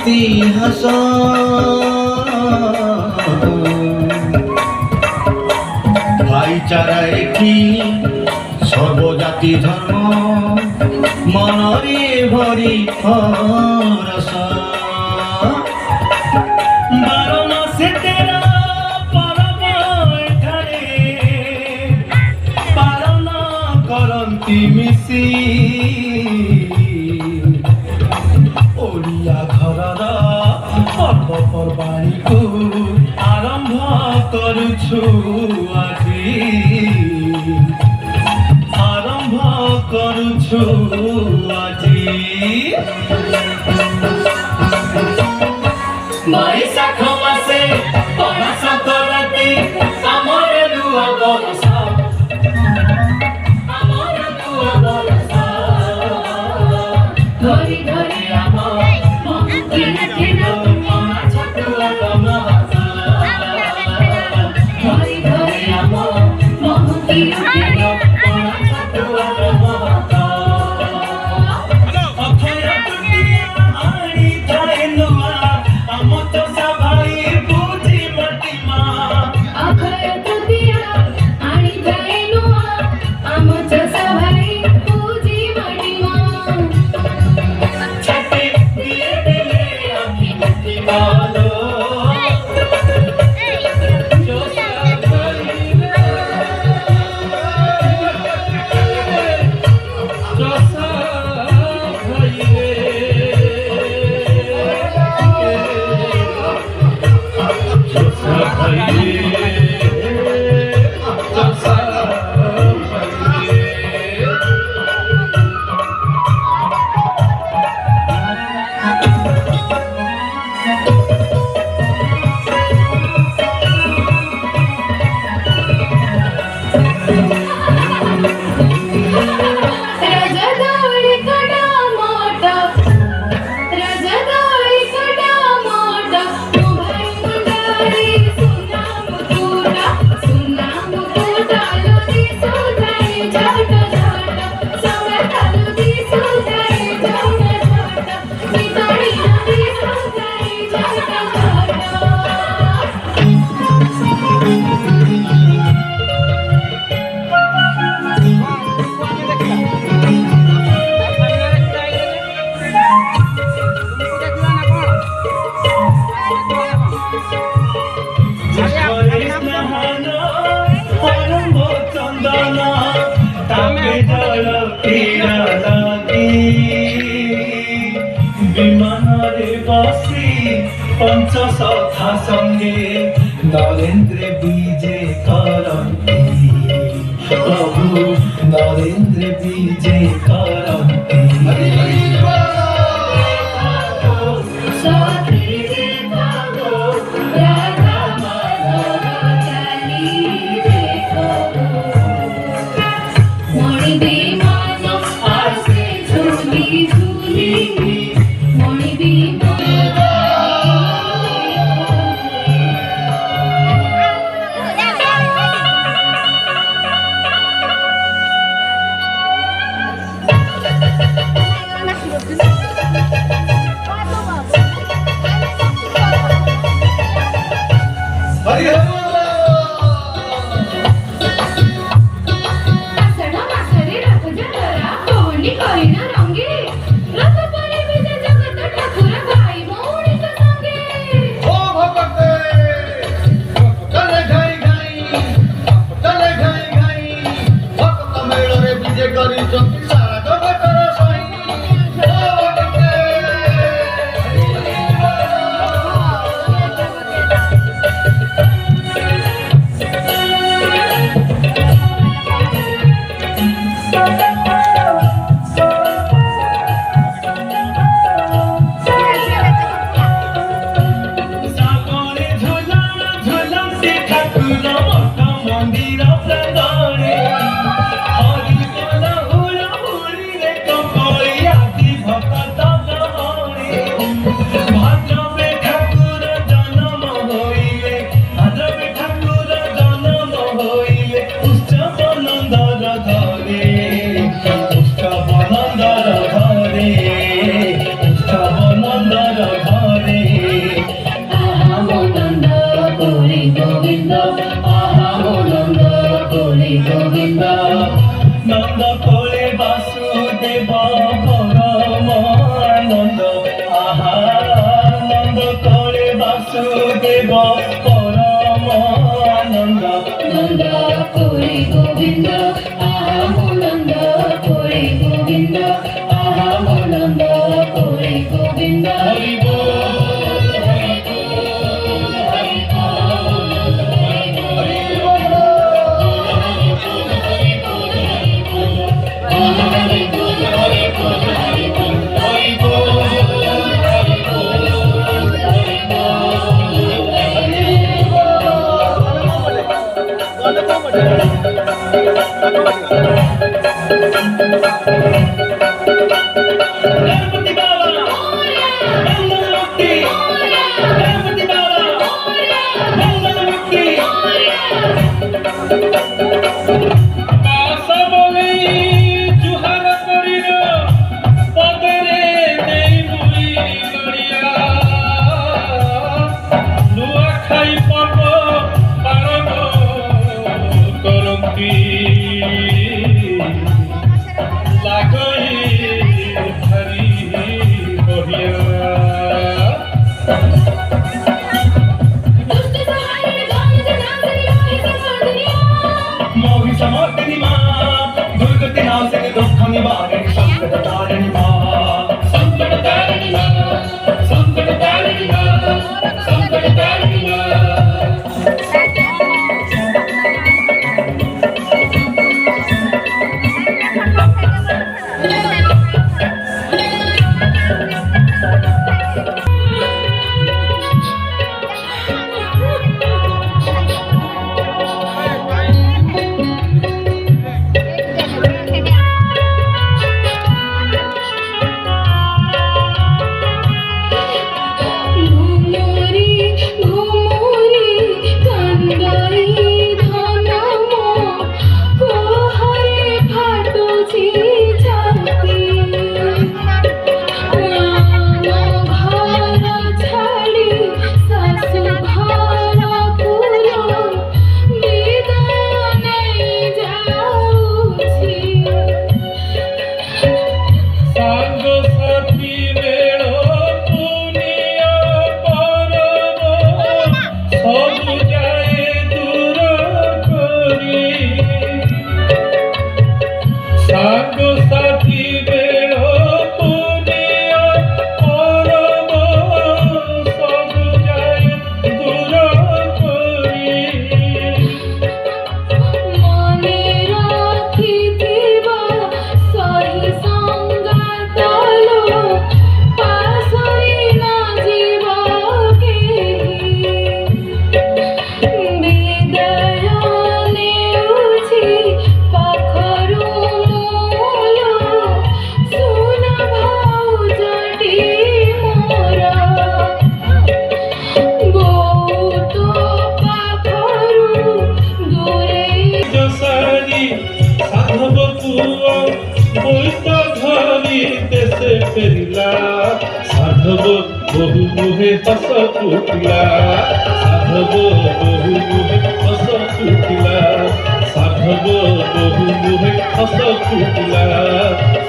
ইতিহাস ভাইচারা একটি সর্বজাতি ধর্ম মনরে ভরি রস বার মাসে তেরা পরব এঠারে পালন করନ୍ତି মিশি ଓଡ଼ିଆ ଘରର ପର୍ବପର୍ବାଣୀକୁ ଆରମ୍ଭ କରୁଛୁ ଆଜି ଆରମ୍ଭ କରୁଛୁ ଆଜି ବୈଶାଖ ମାସେ ପଣା ସଂକ୍ରାନ୍ତି ଆମର ନୂଆ ବର୍ଷ ଆମର ନୂଆ ବର୍ଷ ଧରି ଧରି ଆମ କିଣ କିଣ ପଣା ଛତୁଆ ତମସ ଧରି ଧରି ଆମ କିଣ କିଣ ପଣା ଛତୁଆ ତମସ ଅକ୍ଷୟ ତୃତୀୟା ଆଣିଥାଏ ନୂଆ ଆମ ଚଷା ଭାଇ ବୁଝି ମାଟି ମା ଅକ୍ଷୟ ତୃତୀୟା ଆଣିଥାଏ ନୂଆ ଆମ ଚଷା ଭାଇ ବୁଝି ମାଟି ମା ଛାତି ଦିଏ ଦେଲେ ଆଖି ମୁଠି ମାଲୋ ଚଷା ଭାଇରେ ଚଷା ଭାଇରେ ଚଷା ଭାଇରେ ଚଷା ଭାଇରେ रजदोळी कडा मोठ रजदोळी कडा मोठ मुभाई मुंडारी सुनाम तुटा लोदी सुधाई झट झट सवतालू दी सुधाई झट झट नितळी दी सुधाई झट झट ଆରମ୍ଭ ଚନ୍ଦନ ତାପେ ଜଳ କ୍ରୀଡ଼ା ଲାଗି ବିମାନରେ ବସି ପଞ୍ଚସଖା ସଙ୍ଗେ ନରେନ୍ଦ୍ର ବିଜେ କରନ୍ତି ପ୍ରଭୁ ନରେନ୍ଦ୍ର ବିଜେ କରନ୍ତି करिना रंगे रथ परे विजय जगत ठाकुर কলে বাসুদেব পরমানন্দ নন্দ করি গোবিন্দ আহা নন্দ করি গোবিন্দ আহা নন্দ করি গোবিন্দ হরি বল गणपति बाबा मंगलमूर्ति गणपति बाबा मंगलमूर्ति आशा बोले जुहार करिल पदरे नेई मुई गरिया नुआ खाई पर्व पालन करंती लागई हरि बहिया दुष्ट सहाय गान जनार्दनी मोहि समर्दिनी मोहि समर्दिनी मां दुर्गति नाशिनी दुःख निवारिणी संकट तारिणी मां संकट तारिणी मां संकट तारिणी मां संकट तारिणी मां ঘুমুরি ঘুমুরি কান্দাই ধনম কোহরে ফাটুছি ছাতি ঘর ছাড়ি শাশু ঘর পুর বিদায় নেই যাଉଛି सांग साथी मेल पुनिया परब सब जाए दूर करी सांग साथी मेल पुनिया परब सब जाए दूर करी মনে রাখিথিবা সহি সঙ্গাতলো পাশরি না জীব কেহি বিদায় নেউছি পাখরু মূল শুন ভাউজটি মোর ବହୁତ ପାଖରୁ ଦୂରେ जसारी साधव पुआ बोईत धरी देशे फेरिला साधव बहु मुहे हस फुटिला साधव बहु मुहे हस फुटिला साधव बहु मुहे हस फुटिला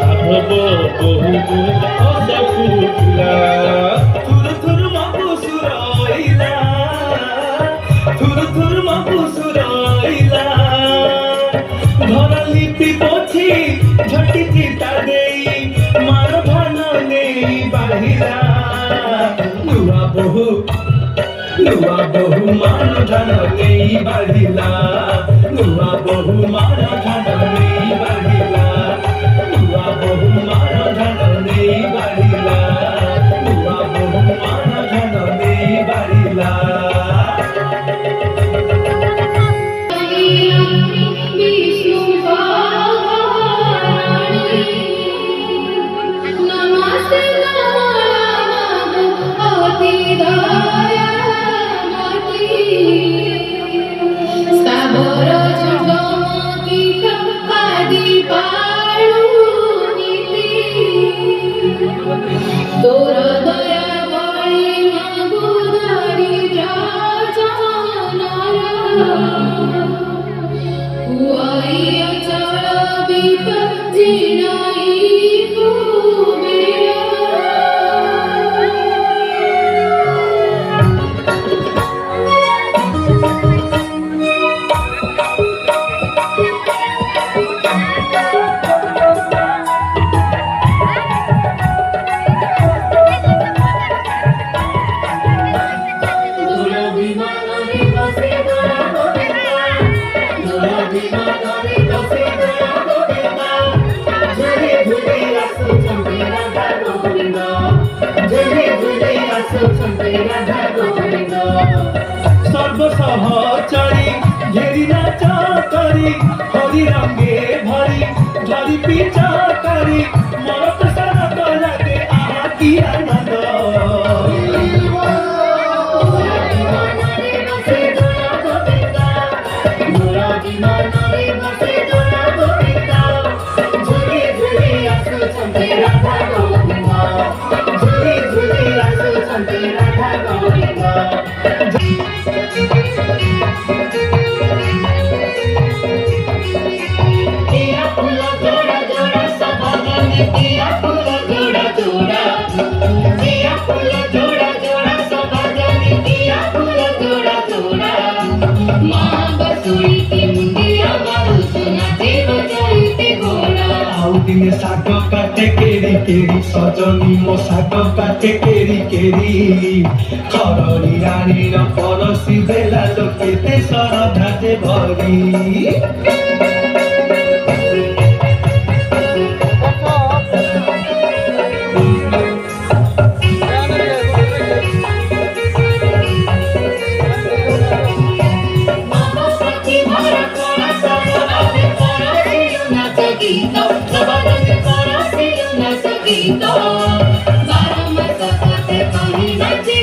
साधव बहु मुहे हस फुटिला थुर थुर मपुसुराइला थुर थुर मपुसुराइला धरा लिपि पोछी झटी चिता देई मार भान नेई बाहिला नुआ बहु मान धन नेई बाहिला नुआ बहु मान धन नेई बाहिला नुआ बहु मान धन नेई बाहिला नुआ बहु मान धन नेई बाहिला বিষ্ণু পাহাড়ি নমস্তে নমঃ অতি দয়ামতি স্থাবর জঙ্গম ଆସୁଛନ୍ତି ରାଧା ଗୋବିନ୍ଦ সর্বসহচরী ঘেরি নাচ করি হরি রঙে ভরি ঝরি পিছাকারি মরত সরত লাগে আহা কি আনন্দ বিমাନରେ বসে দোলা গোবিন্দ মোরা বিমাନରେ বসে দোলা গোবিন্দ ঝুলি ঝুলি ଆସୁଛନ୍ତି ରାଧା ଗୋବିନ୍ଦ ଝୁଲି ଝୁଲି ଆସୁଛନ୍ତି Radha Gobinda Tia pula joda joda sabagane tia pula joda joda Tia pula joda joda sabagane tia pula joda joda Mahabasuri ki mundiya maru sunate bajaite goda ଆଉ ଦିନେ ଶାଗ କାଟେ କେରି କେରି ସଜନି ମୋ ଶାଗ କାଟେ କେରି କେରି ଖରଡ଼ି ରାଣୀର ପରସି ଦେଲା ଲୋ କେତେ ଶ୍ରଦ୍ଧା ଯେ ଭରି Mahabasuri mara kora sabagane parasiyo nacha gita sabagane parasiyo nacha gita Bara masa kate pahi nache